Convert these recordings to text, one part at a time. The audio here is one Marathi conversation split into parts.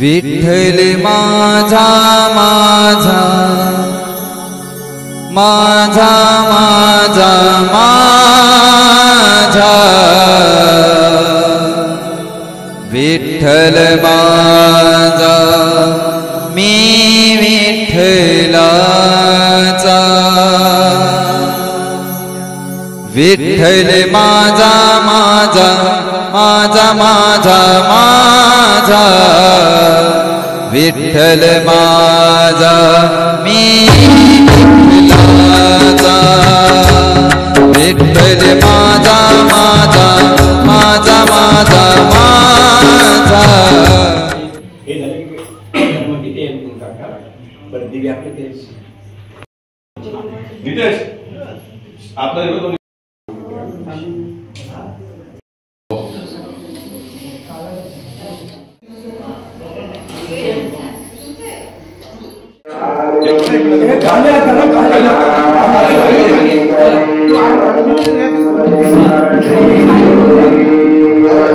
विठ्ठल माझा माझा माझा माझा माझा विठ्ठल माझा मी विठ्ठलाचा विठ्ठल माझा माझा माझा माझा माझा विठ्ठल माझा मी विठ्ठलाचा विठ्ठल माझा माझा माझा माझा माझा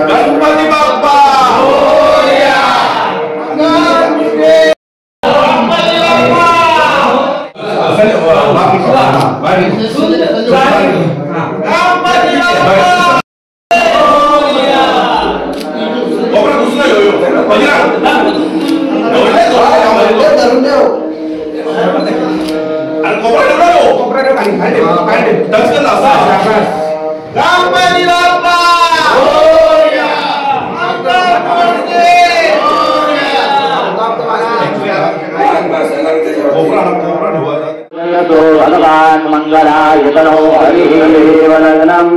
गणपती बाप्पा मोरया भगवान मंगलाय तनो हरिदेवनंदनम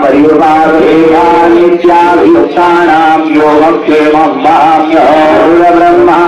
परिवारेहानित्याभियुक्तानां योगक्षेमं महाम्य ब्रह्मा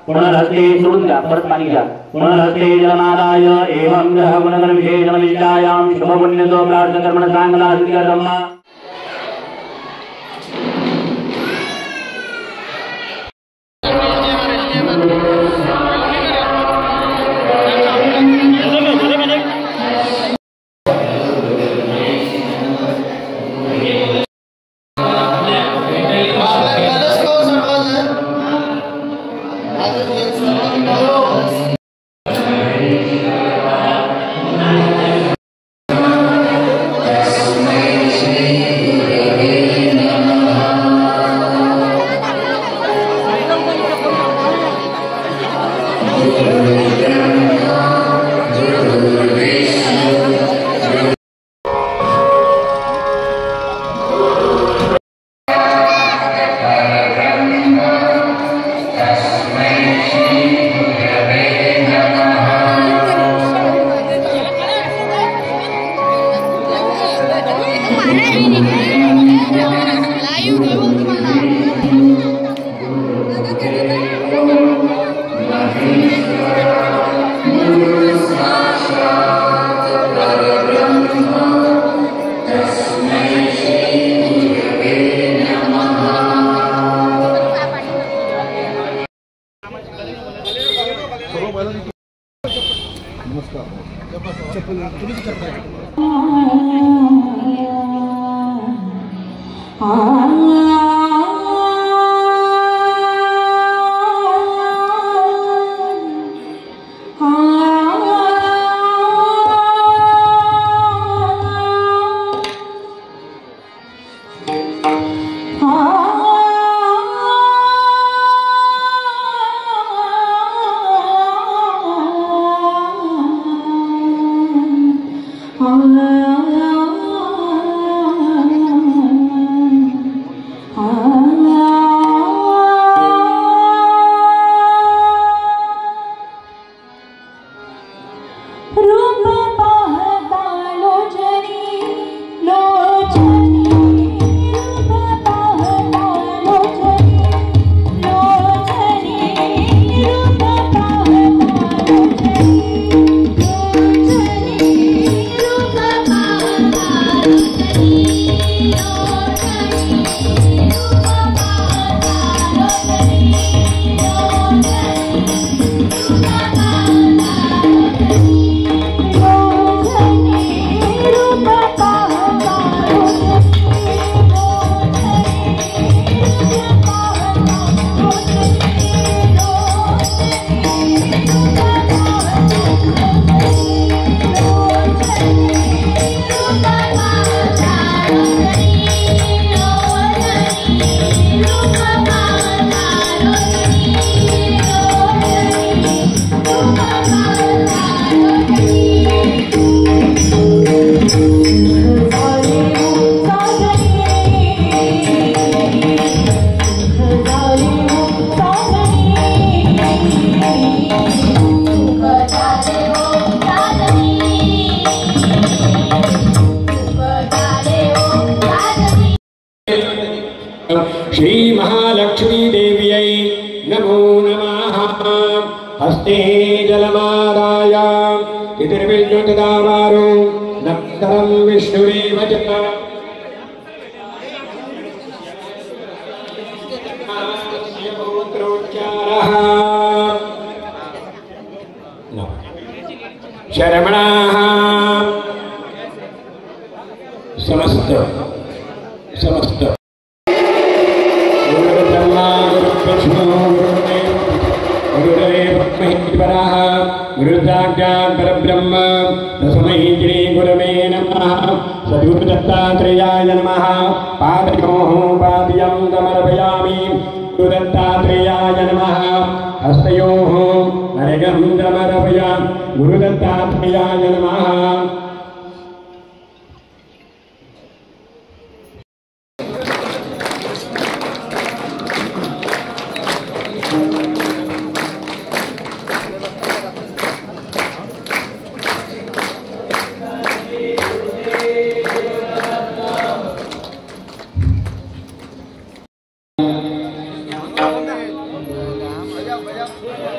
पुनरस्ते सुरुंद्या परत पाणी घ्या पुनरस्ते जलमादाय एवं ग्रह गुणगण विशेषण विद्यायां शुभपुण्यतो प्रार्थना कर्मण सांगला सिद्धिकर्मा श्री महालक्ष्मी देव्यै नमो नमः। हस्ते जलमादाय तिथिर्विद्युतदावारो नक्तरं विष्णुरेव च पुत्रोच्चारः शरमणाः समस्त गुरुसाक्षात् परब्रह्म तस्मै श्री गुरवे नमः। सद्गुरु दत्तात्रेयाय नमः। पादयोः पाद्यं समर्पयामि। गुरु दत्तात्रेयाय नमः। हस्तयोः अर्घ्यं समर्पयामि। गुरु दत्तात्रेयाय नमः।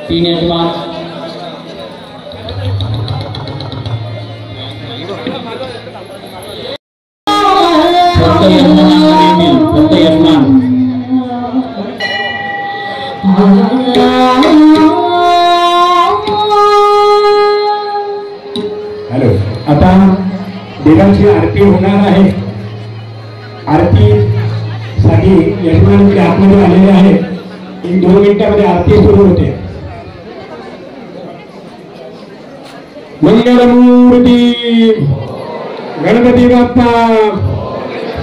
पीने के बाद हॅलो, आता देवाची आरती होणार आहे। आरती साठी यजमान आतमध्ये आलेले आहे। 1-2 मिनिटांमध्ये आरती सुरू होते। मंगलमूर्ती गणपती बाप्पा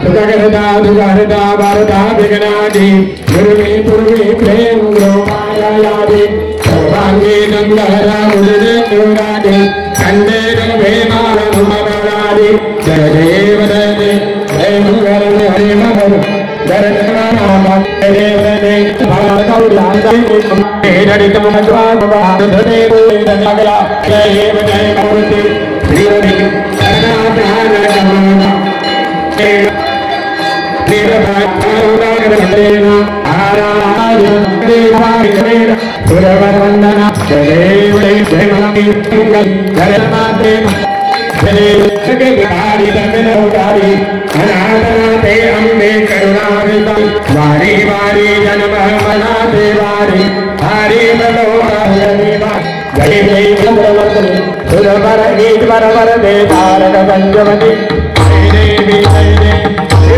सदागरदा दुगारदा बारदा विघ्नादि गुरुमे पूर्वे प्रेम ग्रोमायादि सर्वांगे नंदहरा मुरली नूरादि कंदे रवेमान ममरादि जय देव जय जय मंगल हरे मंगल दर्शनाम देव देव भारत उल्लांघन हेरड़ित मनस्वाद बाधते बोले नगला जय जय मूर्ति श्री शरणाध्यान नमः सुरवंदना जय जय मंगल धर्माते अनाथनाथे अम्बे करुणामृतम वारी वारी जन्म मनाते वारी हरि बलो जय जय चंद्रवर्तने सुरवर ईश्वर वर दे तारक पंचवती देवी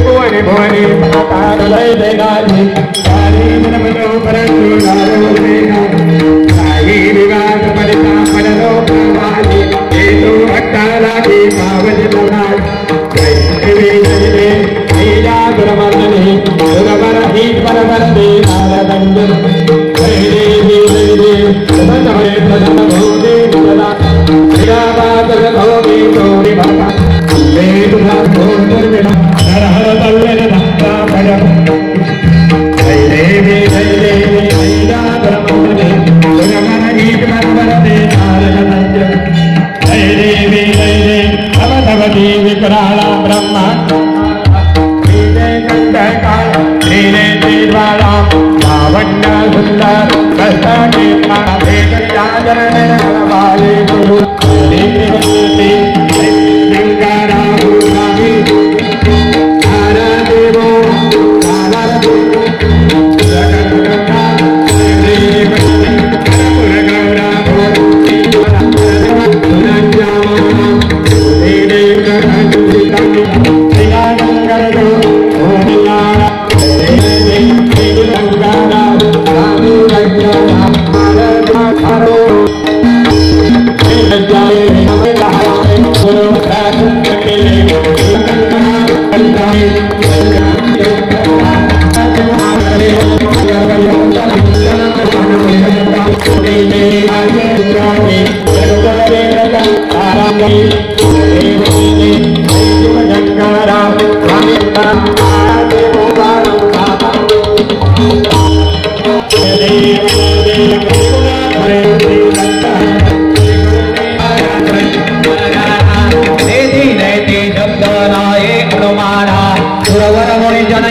भुवनि भुवनि माता हृदय दे गाजी काली मनमनो परंतु नारो देना साई विवाद परिता मनरो कामाली हेतु अट्टाला की पावज लनाज देवी देवी ईजा दुरमर्दनी सुरवर ईश्वर वर दे तारक पंचवती देवी देवी सुमतमरे प्रसन्न भोगे सदा श्रीरामादर भोगे गौरी बाबा ले तुझा भोजन मेरा हर हर तल्लेन धक्का भजन जय देवी ईजा दुरमर्दनी सुरवर ईश्वर वर दे तारक पंचवती जय देवी अवधवती विकराला ब्रह्मा लावण्य सुंदर कष्टी वाले गुरु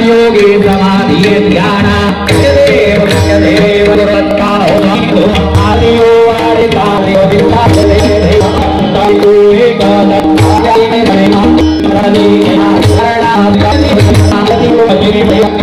योगी समाधि ध्यान देव देव आदियो आदिकार्यो विद्या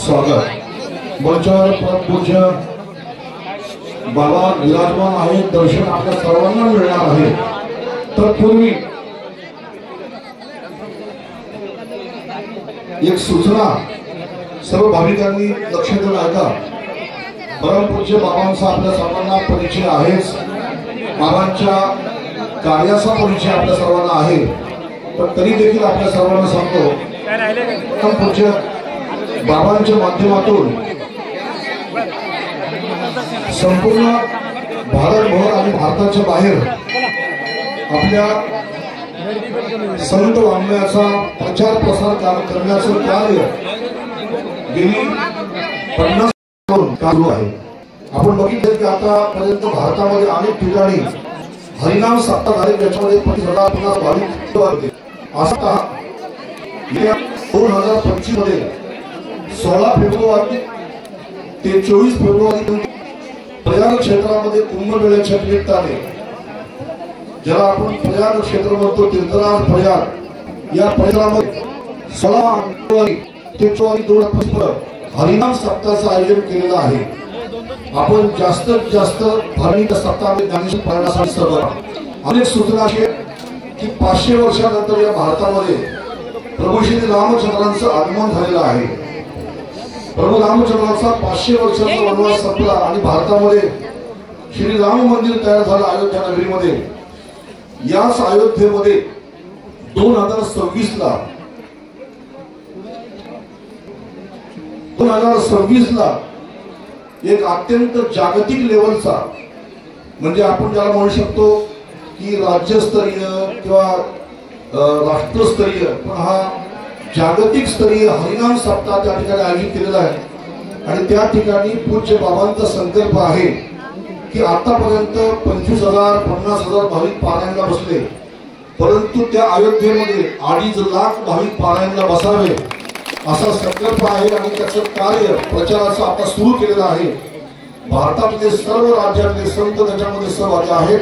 स्वागत। मंचावर परमपूज्य बाबा विराजमान आहे, दर्शन आपल्या सर्वांना मिळणार आहे। तत्पूर्वी एक सूचना सर्व भाविकांनी लक्ष देऊन ऐका। परमपूज्य बाबांचा आपल्या सर्वांना परिचय आहेच, बाबांच्या कार्याचा परिचय आपल्या सर्वांना आहे, पण तरी देखील आपल्या सर्वांना सांगतो परमपूज्य बाबांच्या माध्यमातून संपूर्ण भारतभर आणि भारताच्या बाहेर आपल्या संत वाङ्मयाचा प्रचार प्रसार करण्याचं कार्य गेली 50 वर्ष चालू आहे। आपण बघितलं की आतापर्यंत भारतामध्ये अनेक ठिकाणी हरिनाम सप्ताह झाले, त्याच्यामध्ये 50,000 भाविक होते। आता 2025 मध्ये 16 फेब्रुवारी ते 24 फेब्रुवारी प्रयाग क्षेत्रामध्ये कुंभमेळ्याच्या निमित्ताने, ज्याला आपण प्रयाग क्षेत्र म्हणतो, तीर्थराज प्रयाग, या परिसरामध्ये 16 फेब्रुवारी ते 24 फेब्रुवारी हरिनाम सप्ताहाचं आयोजन केलेलं आहे। आपण जास्तीत जास्त धार्मिक सप्ताहामध्ये ज्ञानेश्वर पाळण्यासाठी सर्व अनेक सूचना आहेत की 500 वर्षानंतर या भारतामध्ये प्रभू श्री रामचंद्रांचं आगमन झालेलं आहे। प्रभू रामचंद्रांचा 500 वर्षाचा वनवास संपला आणि भारतामध्ये श्री राम मंदिर तयार झालं अयोध्या नगरीमध्ये। याच अयोध्येमध्ये 2026 ला एक अत्यंत जागतिक लेवलचा, म्हणजे आपण ज्याला म्हणू शकतो की राज्यस्तरीय किंवा राष्ट्रस्तरीय, पण हा जागतिक स्तरीय हरिनाम सप्ताह त्या ठिकाणी आयोजित केलेला आहे। आणि त्या ठिकाणी पूज्य बाबांचा संकल्प आहे की आतापर्यंत 25,000 50,000 भाविक पारायणला बसले, परंतु त्या अयोध्येमध्ये 2.5 लाख भाविक पारायणला बसावे असा संकल्प आहे आणि त्याचं कार्य प्रचाराचं आता सुरू केलेलं आहे। भारतातले सर्व राज्यातले संत त्याच्यामध्ये सहभागी आहेत,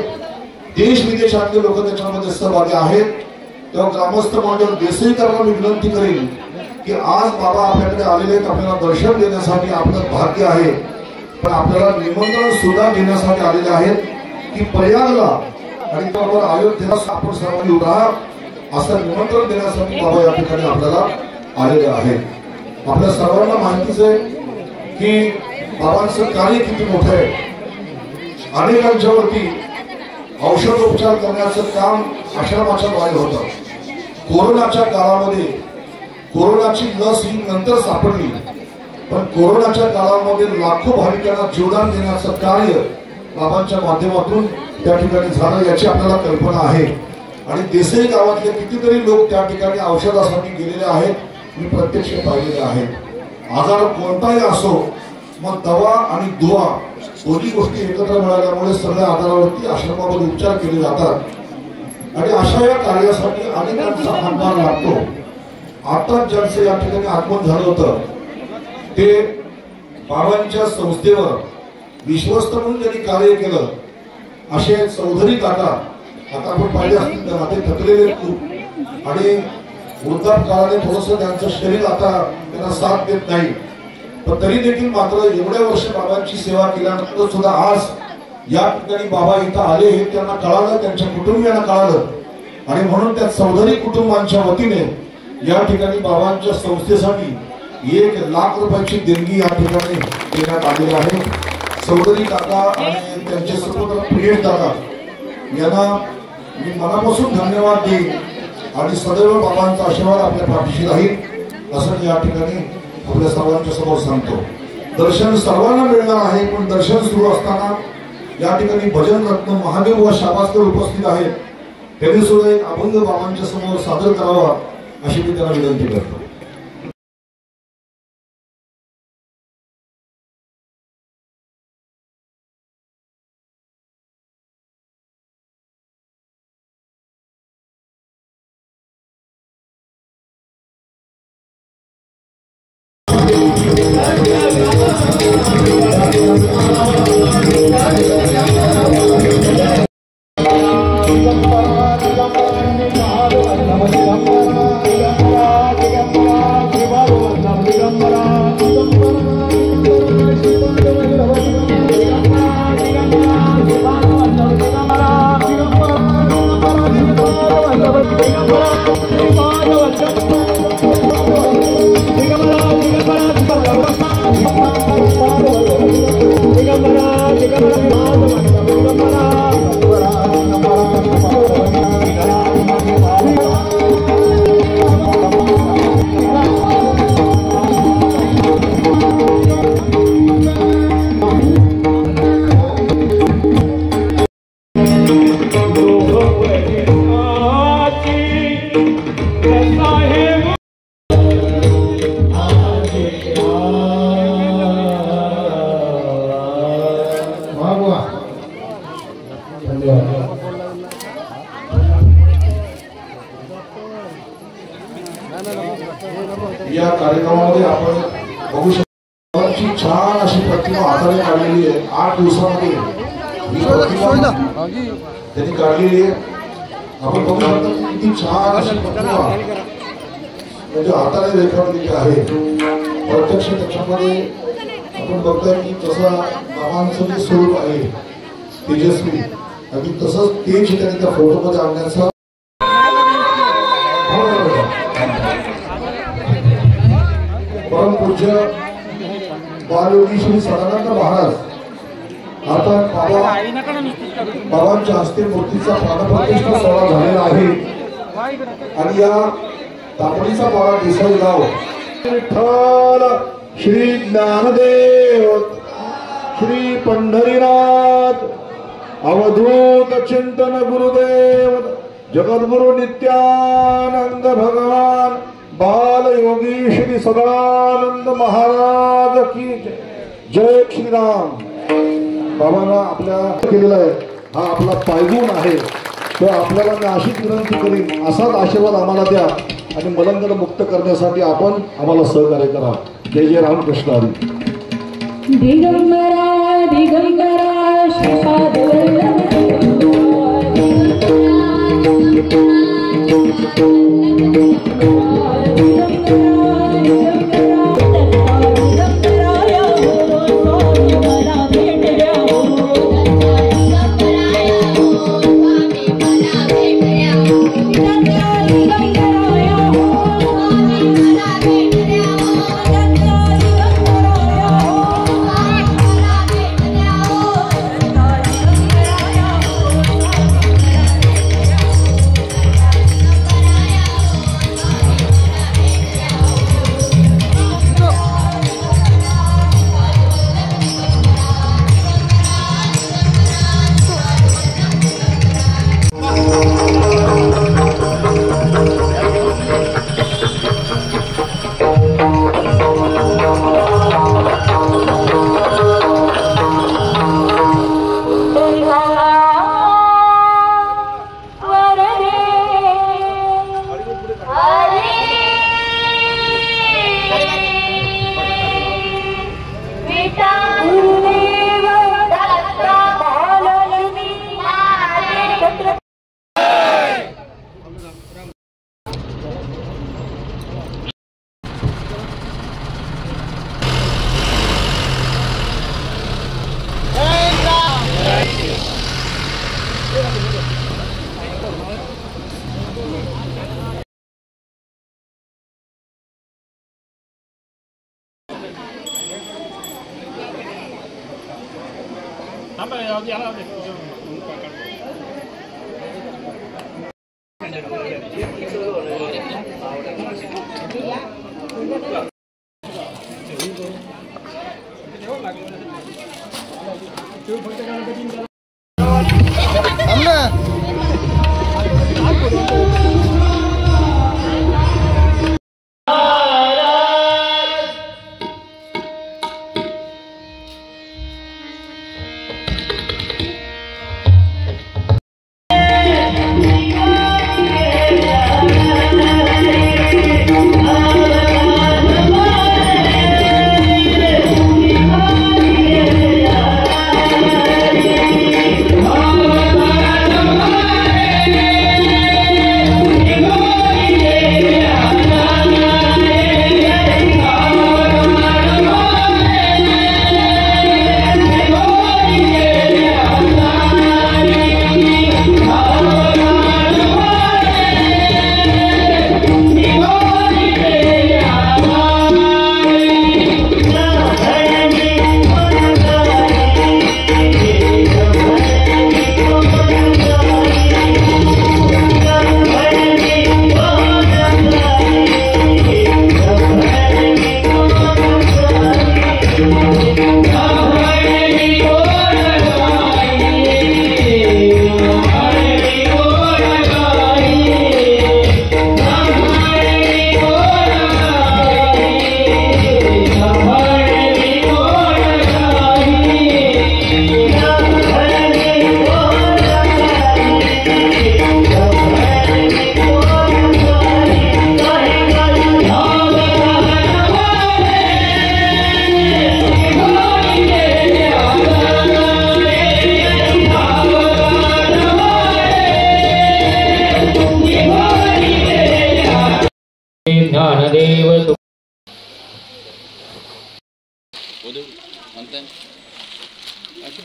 देश विदेशातले लोक त्याच्यामध्ये सहभागी आहेत। तेव्हा ग्रामस्थ मंडळ देसाईकरांना मी विनंती करेन की आज बाबा आपल्याकडे आलेले आहेत, आपल्याला दर्शन देण्यासाठी आपलं भाग्य आहे, पण आपल्याला निमंत्रण सुद्धा देण्यासाठी आलेले आहेत की प्रयागला आणि त्यावर अयोध्येला आपण सर्वांनी राहा असं निमंत्रण देण्यासाठी बाबा या ठिकाणी आपल्याला आलेले आहेत। आपल्या सर्वांना माहितीच आहे की बाबांचं कार्य किती मोठं आहे। अनेकांच्या वरती औषधोपचार करण्याचं काम आश्रमाच्या द्वारे होतं। कोरोनाच्या काळामध्ये कोरोनाची लस ही नंतर सापडली, पण कोरोनाच्या काळामध्ये लाखो भाविकांना जीवदान देण्याचं कार्य बाबांच्या माध्यमातून त्या ठिकाणी झालं याची आपल्याला कल्पना आहे। आणि देसाई गावातले कितीतरी लोक त्या ठिकाणी औषधासाठी गेलेले आहेत, मी प्रत्यक्ष पाहिलेले आहेत। आजार कोणताही असो, मग दवा आणि दुआ दोन्ही गोष्टी एकत्र मिळाल्यामुळे सगळ्या आजारावरती आश्रमामध्ये उपचार केले जातात आणि अशा या कार्यासाठी अनेकांचा हातभार लागतो। आता ज्यांचं या ठिकाणी आगमन झालं होतं ते बाबांच्या संस्थेवर विश्वस्त म्हणून ज्यांनी कार्य केलं असे चौधरी काका, आता आपण पाहिले असतील तर ते थकलेले खूप आणि वृद्धापकाळाने थोडंसं त्यांचं शरीर आता त्यांना साथ देत नाही, पण तरी देखील मात्र एवढ्या वर्ष बाबांची सेवा केल्यानंतर सुद्धा आज या ठिकाणी बाबा इथं आले हे त्यांना कळालं, त्यांच्या कुटुंबियांना कळालं आणि म्हणून त्या चौधरी कुटुंबांच्या वतीने या ठिकाणी बाबांच्या संस्थेसाठी 1 लाख रुपयाची देणगी या ठिकाणी देण्यात आलेली आहे। चौधरी काका आणि त्यांचे सुपुत्र प्रियेश दादा यांना मी मनापासून धन्यवाद देईन आणि सदैव बाबांचा आशीर्वाद आपल्या पाठीशी राहील असं मी या ठिकाणी आपल्या सर्वांच्या समोर सांगतो. दर्शन सर्वांना मिळणार आहे, पण दर्शन सुरू असताना या ठिकाणी भजन रत्न महादेव व शाबासकर उपस्थित आहेत. त्यांनी सुद्धा एक अभंग बाबांच्या समोर सादर करावा अशी मी त्यांना विनंती करतो. या कार्यक्रमामध्ये आपण बघू शकतो छान अशी प्रतिमा हाताने काढलेली आहे. 8 दिवसामध्ये त्यांनी काढलेली आहे. आपण बघू शकतो किती छान अशी प्रतिमा म्हणजे हाताने रेखाटलेली आहे. प्रत्यक्ष त्याच्यामध्ये आपण बघताय की जसं बाबांचं जे स्वरूप आहे तेजस्वी आणि तसंच तेज त्यांनी त्या फोटोमध्ये आणण्याचा परमपूज्य बालयोगी श्री सदानंद महाराज अर्थात बाबांच्या हस्ते मूर्तीचा प्राणप्रतिष्ठा सोहळा झालेला आहे आणि या तापडीचा पाडा देसाईगाव विठ्ठल श्री ज्ञानदेव श्री पंढरीनाथ अवधूत चिंतन गुरुदेव जगद्गुरु नित्यानंद भगवान बाल योगी श्री सदानंद महाराज की जय श्रीराम. बाबांना आपल्या केलेला आहे हा आपला पायगुण आहे. तो आपल्याला मी अशीच विनंती करीन असाच आशीर्वाद आम्हाला द्या आणि मलंगड मुक्त करण्यासाठी आपण आम्हाला सहकार्य करा. जय जय रामकृष्ण हरी. दिगंबरा दिगंबरा श्रीपाद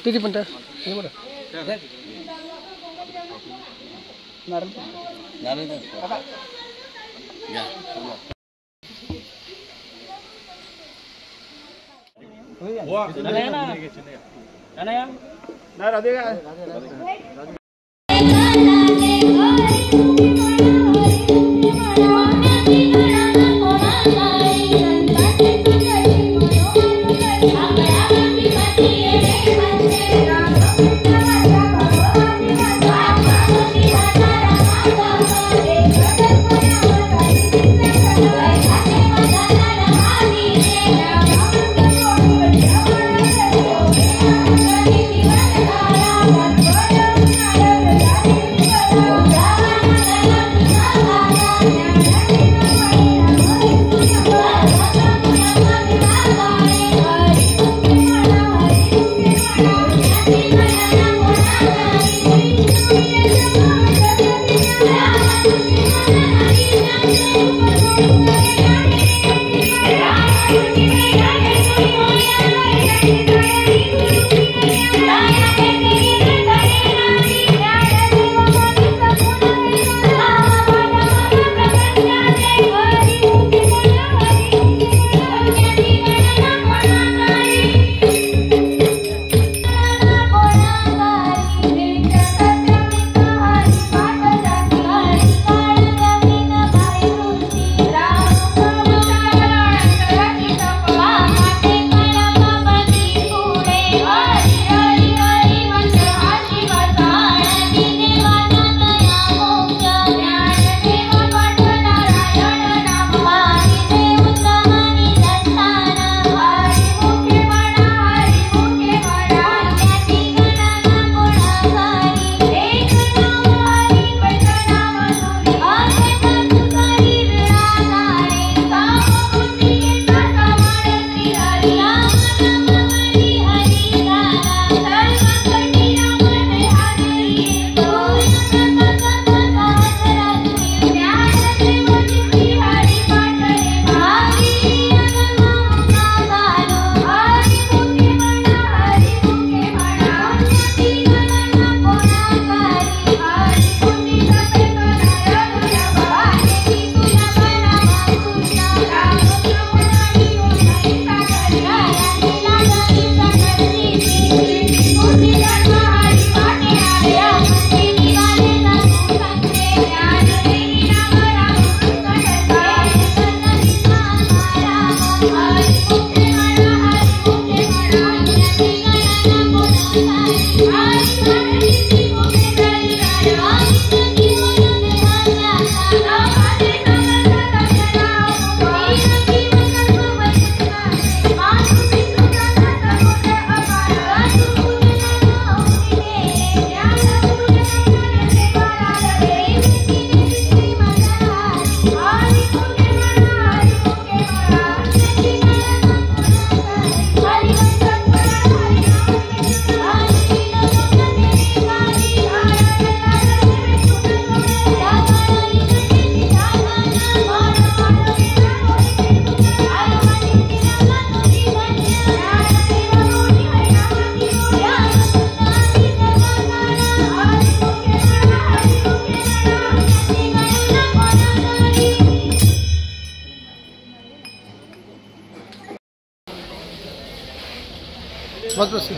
किती पण Thank you. बस